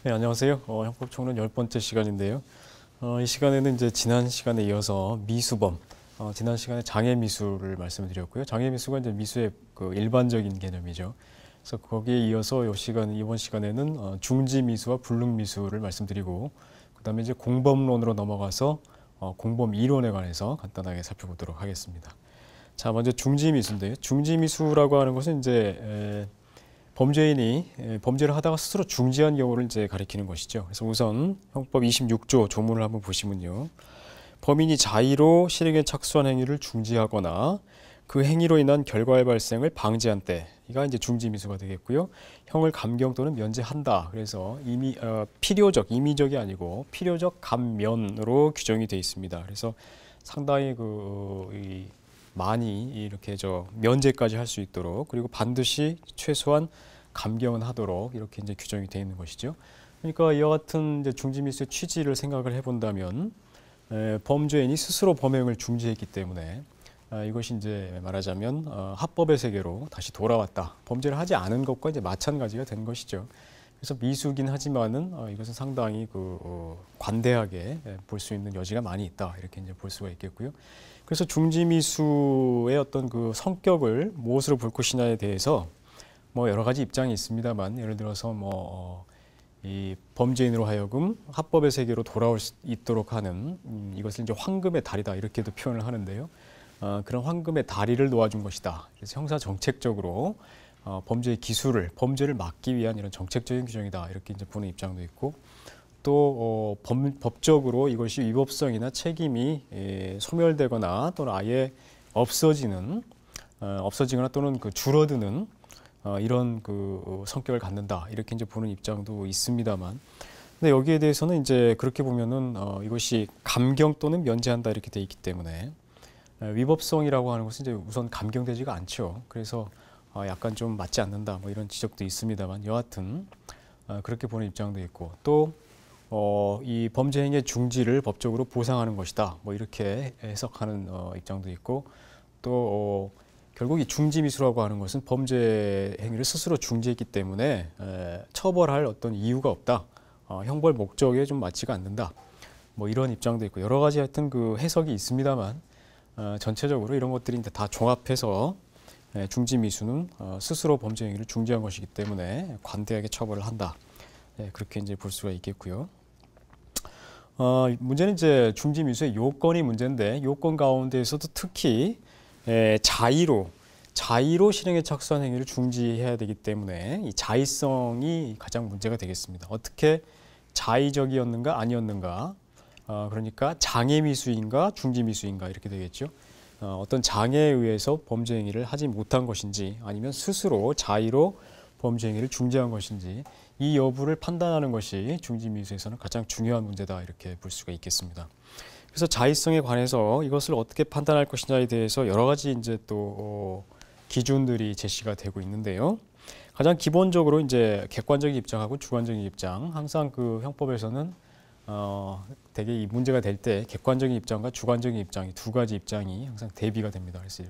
네, 안녕하세요. 형법총론 10번째 시간인데요. 이 시간에는 이제 지난 시간에 이어서 미수범, 지난 시간에 장애미수를 말씀드렸고요. 장애미수가 이제 미수의 그 일반적인 개념이죠. 그래서 거기에 이어서 이번 시간에는 중지미수와 불능미수를 말씀드리고, 그 다음에 이제 공범론으로 넘어가서 공범 이론에 관해서 간단하게 살펴보도록 하겠습니다. 자, 먼저 중지미수인데요. 중지미수라고 하는 것은 이제 범죄인이 범죄를 하다가 스스로 중지한 경우를 이제 가리키는 것이죠. 그래서 우선 형법 26조 조문을 한번 보시면요. 범인이 자의로 실행에 착수한 행위를 중지하거나 그 행위로 인한 결과의 발생을 방지한 때가 이제 중지미수가 되겠고요. 형을 감경 또는 면제한다. 그래서 필요적, 임의적이 아니고 필요적 감면으로 규정이 되어 있습니다. 그래서 상당히 많이 이렇게 면제까지 할 수 있도록, 그리고 반드시 최소한 감경은 하도록 이렇게 이제 규정이 되어 있는 것이죠. 그러니까 이와 같은 이제 중지미수의 취지를 생각을 해본다면 범죄인이 스스로 범행을 중지했기 때문에 이것이 이제 말하자면 합법의 세계로 다시 돌아왔다. 범죄를 하지 않은 것과 이제 마찬가지가 된 것이죠. 그래서 미수긴 하지만은 이것은 상당히 관대하게 볼 수 있는 여지가 많이 있다. 이렇게 이제 볼 수가 있겠고요. 그래서 중지미수의 어떤 그 성격을 무엇으로 볼 것이냐에 대해서 뭐 여러 가지 입장이 있습니다만, 예를 들어서 이 범죄인으로 하여금 합법의 세계로 돌아올 수 있도록 하는 이것을 이제 황금의 다리다 이렇게도 표현을 하는데요. 그런 황금의 다리를 놓아준 것이다. 그래서 형사 정책적으로 범죄의 기술을 범죄를 막기 위한 이런 정책적인 규정이다 이렇게 이제 보는 입장도 있고, 또 법적으로 이것이 위법성이나 책임이 소멸되거나 또는 아예 없어지거나 또는 줄어드는 이런 성격을 갖는다 이렇게 이제 보는 입장도 있습니다만, 근데 여기에 대해서는 이제 그렇게 보면은 이것이 감경 또는 면제한다 이렇게 돼 있기 때문에 위법성이라고 하는 것은 이제 우선 감경되지가 않죠. 그래서 약간 좀 맞지 않는다 뭐 이런 지적도 있습니다만, 여하튼 그렇게 보는 입장도 있고, 또 이 범죄 행위의 중지를 법적으로 보상하는 것이다 뭐 이렇게 해석하는 입장도 있고, 또 결국 이 중지미수라고 하는 것은 범죄 행위를 스스로 중지했기 때문에 처벌할 어떤 이유가 없다, 형벌 목적에 좀 맞지가 않는다 뭐 이런 입장도 있고, 여러 가지 하여튼 그 해석이 있습니다만, 전체적으로 이런 것들이 이제 다 종합해서 중지미수는 스스로 범죄 행위를 중지한 것이기 때문에 관대하게 처벌을 한다, 그렇게 이제 볼 수가 있겠고요. 문제는 이제 중지미수의 요건이 문제인데, 요건 가운데에서도 특히 자의로 실행에 착수한 행위를 중지해야 되기 때문에 이 자의성이 가장 문제가 되겠습니다. 어떻게 자의적이었는가 아니었는가, 그러니까 장애미수인가 중지미수인가 이렇게 되겠죠. 어떤 장애에 의해서 범죄 행위를 하지 못한 것인지 아니면 스스로 자의로 범죄 행위를 중지한 것인지, 이 여부를 판단하는 것이 중지미수에서는 가장 중요한 문제다 이렇게 볼 수가 있겠습니다. 그래서 자의성에 관해서 이것을 어떻게 판단할 것이냐에 대해서 여러 가지 이제 또 기준들이 제시가 되고 있는데요. 가장 기본적으로 이제 객관적인 입장하고 주관적인 입장, 항상 그 형법에서는 되게 이 문제가 될 때 객관적인 입장과 주관적인 입장이 두 가지 입장이 항상 대비가 됩니다. 그래서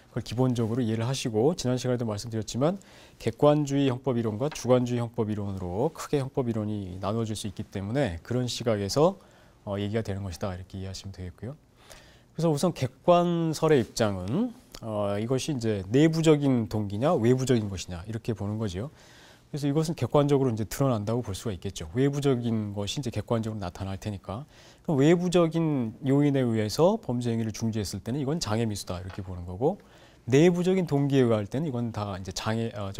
그걸 기본적으로 이해를 하시고, 지난 시간에도 말씀드렸지만 객관주의 형법 이론과 주관주의 형법 이론으로 크게 형법 이론이 나눠질 수 있기 때문에 그런 시각에서 얘기가 되는 것이다 이렇게 이해하시면 되겠고요. 그래서 우선 객관설의 입장은 이것이 이제 내부적인 동기냐 외부적인 것이냐 이렇게 보는 거죠. 그래서 이것은 객관적으로 이제 드러난다고 볼 수가 있겠죠. 외부적인 것이 이제 객관적으로 나타날 테니까. 그럼 외부적인 요인에 의해서 범죄 행위를 중지했을 때는 이건 장애미수다 이렇게 보는 거고, 내부적인 동기에 의할 때는 이건 다 이제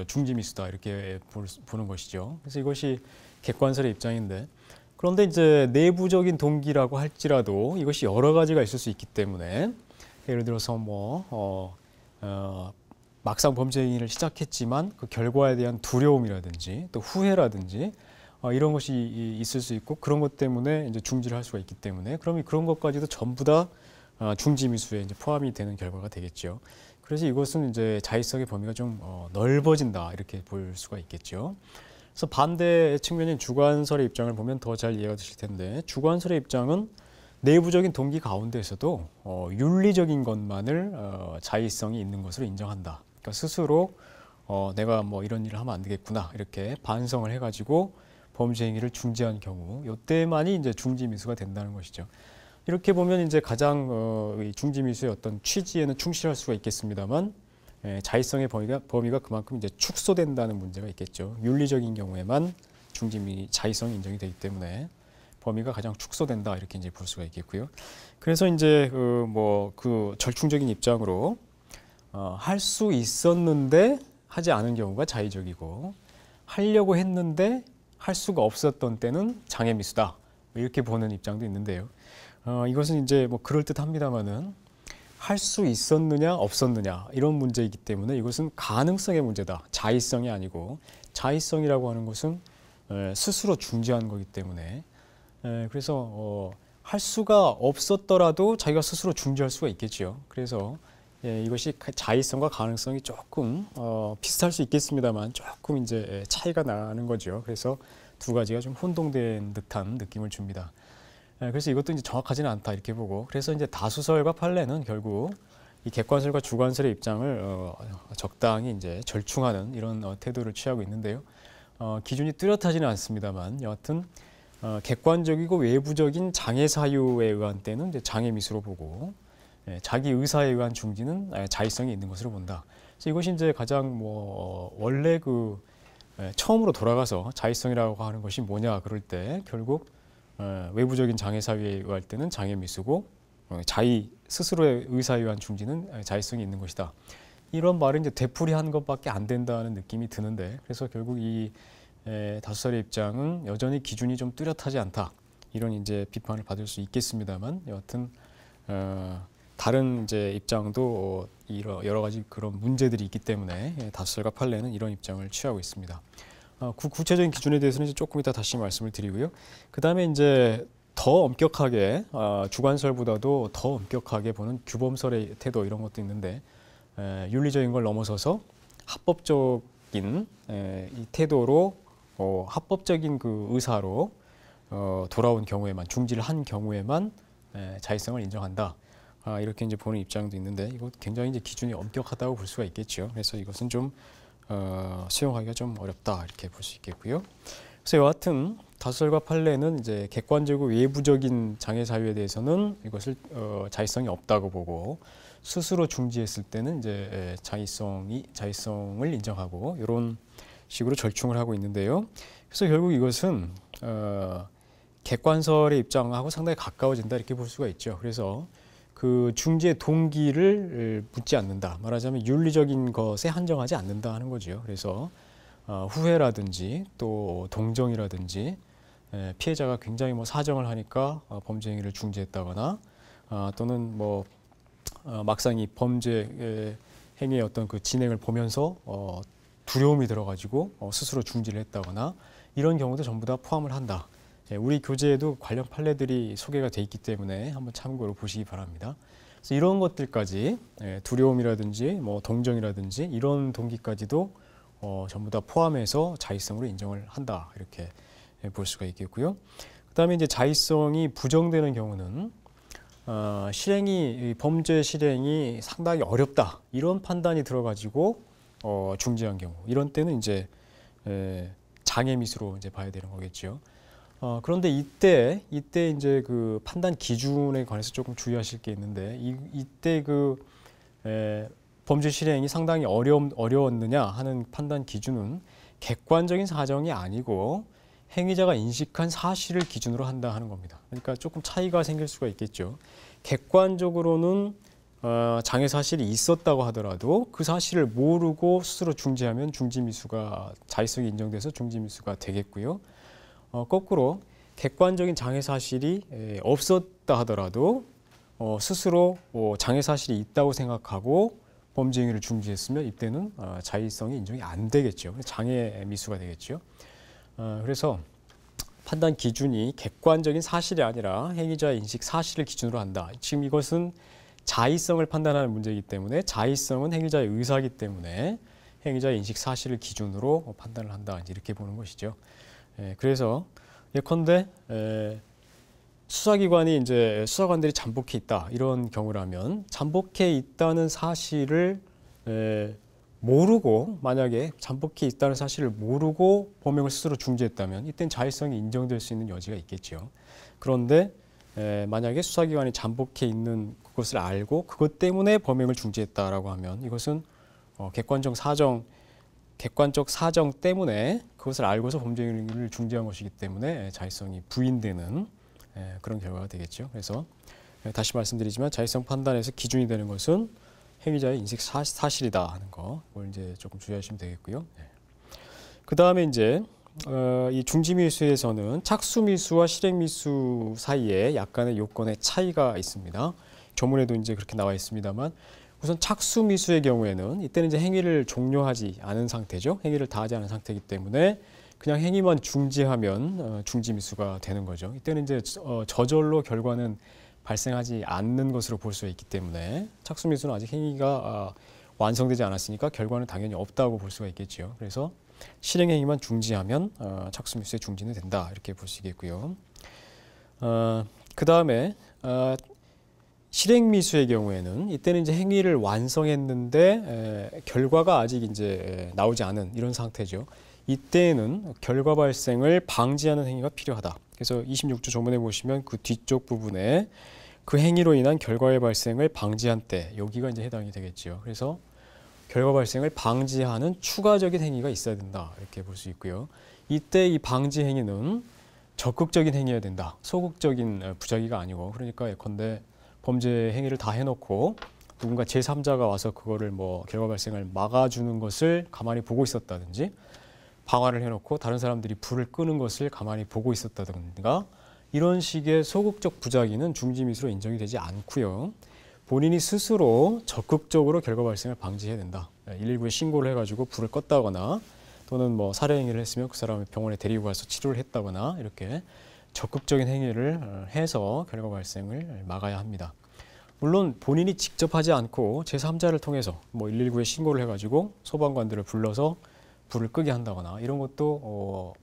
중지미수다 이렇게 보는 것이죠. 그래서 이것이 객관설의 입장인데, 그런데 이제 내부적인 동기라고 할지라도 이것이 여러 가지가 있을 수 있기 때문에, 예를 들어서 막상 범죄 행위를 시작했지만 그 결과에 대한 두려움이라든지 또 후회라든지 이런 것이 있을 수 있고, 그런 것 때문에 이제 중지를 할 수가 있기 때문에, 그럼 그런 것까지도 전부 다 중지미수에 이제 포함이 되는 결과가 되겠죠. 그래서 이것은 이제 자의성의 범위가 좀 넓어진다 이렇게 볼 수가 있겠죠. 그래서 반대 측면인 주관설의 입장을 보면 더 잘 이해가 되실 텐데, 주관설의 입장은 내부적인 동기 가운데에서도 윤리적인 것만을 자의성이 있는 것으로 인정한다. 그러니까 스스로 내가 뭐 이런 일을 하면 안 되겠구나 이렇게 반성을 해가지고 범죄 행위를 중지한 경우, 이때만이 이제 중지미수가 된다는 것이죠. 이렇게 보면 이제 가장 이 중지미수의 어떤 취지에는 충실할 수가 있겠습니다만, 자의성의 범위가 그만큼 이제 축소된다는 문제가 있겠죠. 윤리적인 경우에만 자의성이 인정이 되기 때문에 범위가 가장 축소된다, 이렇게 이제 볼 수가 있겠고요. 그래서 이제 그 절충적인 입장으로 할 수 있었는데 하지 않은 경우가 자의적이고, 하려고 했는데 할 수가 없었던 때는 장애미수다, 이렇게 보는 입장도 있는데요. 이것은 이제 뭐 그럴듯합니다만은 할 수 있었느냐 없었느냐 이런 문제이기 때문에 이것은 가능성의 문제다, 자의성이 아니고, 자의성이라고 하는 것은 스스로 중지한 거기 때문에, 그래서 할 수가 없었더라도 자기가 스스로 중지할 수가 있겠죠. 그래서 이것이 자의성과 가능성이 조금 비슷할 수 있겠습니다만 조금 이제 차이가 나는 거죠. 그래서 두 가지가 좀 혼동된 듯한 느낌을 줍니다. 그래서 이것도 이제 정확하지는 않다, 이렇게 보고, 그래서 이제 다수설과 판례는 결국 이 객관설과 주관설의 입장을 적당히 이제 절충하는 이런 태도를 취하고 있는데요. 기준이 뚜렷하지는 않습니다만 여하튼 객관적이고 외부적인 장애 사유에 의한 때는 이제 장애미수로 보고, 자기 의사에 의한 중지는 자의성이 있는 것으로 본다. 그래서 이것이 이제 가장 원래 처음으로 돌아가서 자의성이라고 하는 것이 뭐냐 그럴 때 결국 외부적인 장애 사유에 의할 때는 장애미수고, 스스로의 의사에 의한 중지는 자의성이 있는 것이다. 이런 말은 이제 되풀이한 것밖에 안 된다는 느낌이 드는데, 그래서 결국 이 다수설의 입장은 여전히 기준이 좀 뚜렷하지 않다, 이런 이제 비판을 받을 수 있겠습니다만 여하튼 다른 이제 입장도 여러 가지 그런 문제들이 있기 때문에 다수설과 판례는 이런 입장을 취하고 있습니다. 구체적인 기준에 대해서는 이제 조금 이따 다시 말씀을 드리고요. 그 다음에 이제 더 엄격하게 주관설보다도 더 엄격하게 보는 규범설의 태도, 이런 것도 있는데, 윤리적인 걸 넘어서서 합법적인 이 태도로 합법적인 그 의사로 돌아온 경우에만, 중지를 한 경우에만 자의성을 인정한다. 이렇게 이제 보는 입장도 있는데, 이거 굉장히 이제 기준이 엄격하다고 볼 수가 있겠죠. 그래서 이것은 좀 수용하기가 좀 어렵다, 이렇게 볼 수 있겠고요. 그래서 여하튼 다수설과 판례는 이제 객관적이고 외부적인 장애 사유에 대해서는 이것을 자의성이 없다고 보고, 스스로 중지했을 때는 이제 자의성을 인정하고, 이런 식으로 절충을 하고 있는데요. 그래서 결국 이것은 객관설의 입장하고 상당히 가까워진다, 이렇게 볼 수가 있죠. 그래서 그 중지의 동기를 묻지 않는다, 말하자면 윤리적인 것에 한정하지 않는다 하는 거죠. 그래서 후회라든지 또 동정이라든지, 피해자가 굉장히 사정을 하니까 범죄 행위를 중지했다거나, 또는 막상 이 범죄 행위의 어떤 그 진행을 보면서 두려움이 들어가지고 스스로 중지를 했다거나, 이런 경우도 전부 다 포함을 한다. 우리 교재에도 관련 판례들이 소개가 돼 있기 때문에 한번 참고로 보시기 바랍니다. 그래서 이런 것들까지, 두려움이라든지 동정이라든지 이런 동기까지도 전부 다 포함해서 자의성으로 인정을 한다, 이렇게 볼 수가 있겠고요. 그다음에 이제 자의성이 부정되는 경우는 범죄 실행이 상당히 어렵다, 이런 판단이 들어가지고 중지한 경우, 이런 때는 이제 장애미수로 이제 봐야 되는 거겠죠. 그런데 이때 이제 그 판단 기준에 관해서 조금 주의하실 게 있는데, 이때 범죄 실행이 상당히 어려웠느냐 하는 판단 기준은 객관적인 사정이 아니고 행위자가 인식한 사실을 기준으로 한다 하는 겁니다. 그러니까 조금 차이가 생길 수가 있겠죠. 객관적으로는 장애 사실이 있었다고 하더라도 그 사실을 모르고 스스로 중지하면 자의성이 인정돼서 중지미수가 되겠고요. 거꾸로 객관적인 장애 사실이 없었다 하더라도 스스로 장애 사실이 있다고 생각하고 범죄 행위를 중지했으면 이때는 자의성이 인정이 안 되겠죠. 장애 미수가 되겠죠. 그래서 판단 기준이 객관적인 사실이 아니라 행위자의 인식 사실을 기준으로 한다. 지금 이것은 자의성을 판단하는 문제이기 때문에, 자의성은 행위자의 의사이기 때문에 행위자의 인식 사실을 기준으로 판단을 한다, 이렇게 보는 것이죠. 그래서 예컨대 수사관들이 잠복해 있다, 이런 경우라면 잠복해 있다는 사실을 모르고 만약에 잠복해 있다는 사실을 모르고 범행을 스스로 중지했다면 이때는 자의성이 인정될 수 있는 여지가 있겠죠. 그런데 만약에 수사기관이 잠복해 있는 그것을 알고 그것 때문에 범행을 중지했다라고 하면 이것은 객관적 사정 때문에 그것을 알고서 범죄를 중지한 것이기 때문에 자의성이 부인되는 그런 결과가 되겠죠. 그래서 다시 말씀드리지만 자의성 판단에서 기준이 되는 것은 행위자의 인식 사실이다 하는 거, 그걸 이제 조금 주의하시면 되겠고요. 그 다음에 이제 이 중지미수에서는 착수미수와 실행미수 사이에 약간의 요건의 차이가 있습니다. 조문에도 이제 그렇게 나와 있습니다만, 우선 착수미수의 경우에는 이때는 이제 행위를 종료하지 않은 상태죠. 행위를 다하지 않은 상태이기 때문에 그냥 행위만 중지하면 중지미수가 되는 거죠. 이때는 이제 저절로 결과는 발생하지 않는 것으로 볼 수 있기 때문에 착수미수는 아직 행위가 완성되지 않았으니까 결과는 당연히 없다고 볼 수가 있겠죠. 그래서 실행행위만 중지하면 착수미수의 중지는 된다, 이렇게 볼 수 있겠고요. 그 다음에 실행미수의 경우에는 이때는 이제 행위를 완성했는데 결과가 아직 이제 나오지 않은 이런 상태죠. 이때는 결과 발생을 방지하는 행위가 필요하다. 그래서 26조 조문에 보시면 그 뒤쪽 부분에 그 행위로 인한 결과의 발생을 방지한 때, 여기가 이제 해당이 되겠죠. 그래서 결과 발생을 방지하는 추가적인 행위가 있어야 된다, 이렇게 볼 수 있고요. 이때 이 방지 행위는 적극적인 행위여야 된다. 소극적인 부작위가 아니고, 그러니까 예컨대 범죄 행위를 다 해놓고 누군가 제3자가 와서 그거를 뭐 결과 발생을 막아주는 것을 가만히 보고 있었다든지, 방화를 해놓고 다른 사람들이 불을 끄는 것을 가만히 보고 있었다든가, 이런 식의 소극적 부작위는 중지미수로 인정이 되지 않고요. 본인이 스스로 적극적으로 결과 발생을 방지해야 된다. 119에 신고를 해가지고 불을 껐다거나, 또는 뭐 살해 행위를 했으면 그 사람을 병원에 데리고 가서 치료를 했다거나, 이렇게 적극적인 행위를 해서 결과 발생을 막아야 합니다. 물론 본인이 직접 하지 않고 제3자를 통해서 뭐 119에 신고를 해가지고 소방관들을 불러서 불을 끄게 한다거나 이런 것도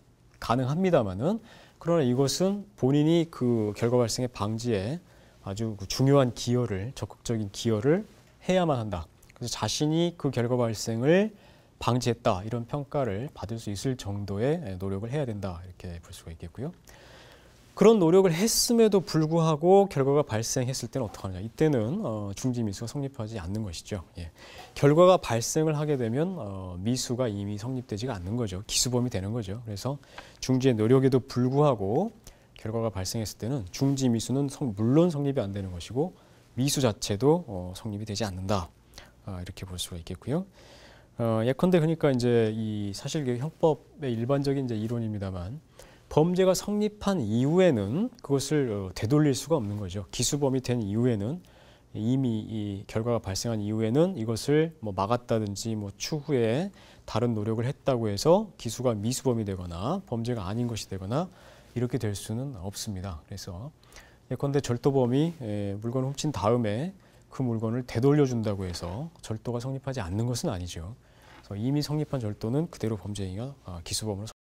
가능합니다만은, 그러나 이것은 본인이 그 결과 발생의 방지에 아주 중요한 기여를, 적극적인 기여를 해야만 한다. 그래서 자신이 그 결과 발생을 방지했다, 이런 평가를 받을 수 있을 정도의 노력을 해야 된다, 이렇게 볼 수가 있겠고요. 그런 노력을 했음에도 불구하고 결과가 발생했을 때는 어떻게 하느냐. 이때는 중지미수가 성립하지 않는 것이죠. 예. 결과가 발생을 하게 되면 미수가 이미 성립되지가 않는 거죠. 기수범이 되는 거죠. 그래서 중지의 노력에도 불구하고 결과가 발생했을 때는 중지미수는 물론 성립이 안 되는 것이고, 미수 자체도 성립이 되지 않는다, 이렇게 볼 수가 있겠고요. 예컨대 그러니까 이제 이 사실 형법의 일반적인 이제 이론입니다만, 범죄가 성립한 이후에는 그것을 되돌릴 수가 없는 거죠. 기수범이 된 이후에는, 이미 이 결과가 발생한 이후에는 이것을 뭐 막았다든지 뭐 추후에 다른 노력을 했다고 해서 기수가 미수범이 되거나 범죄가 아닌 것이 되거나 이렇게 될 수는 없습니다. 그래서 예컨대 절도범이 물건을 훔친 다음에 그 물건을 되돌려준다고 해서 절도가 성립하지 않는 것은 아니죠. 그래서 이미 성립한 절도는 그대로 범죄 행위가 기수범으로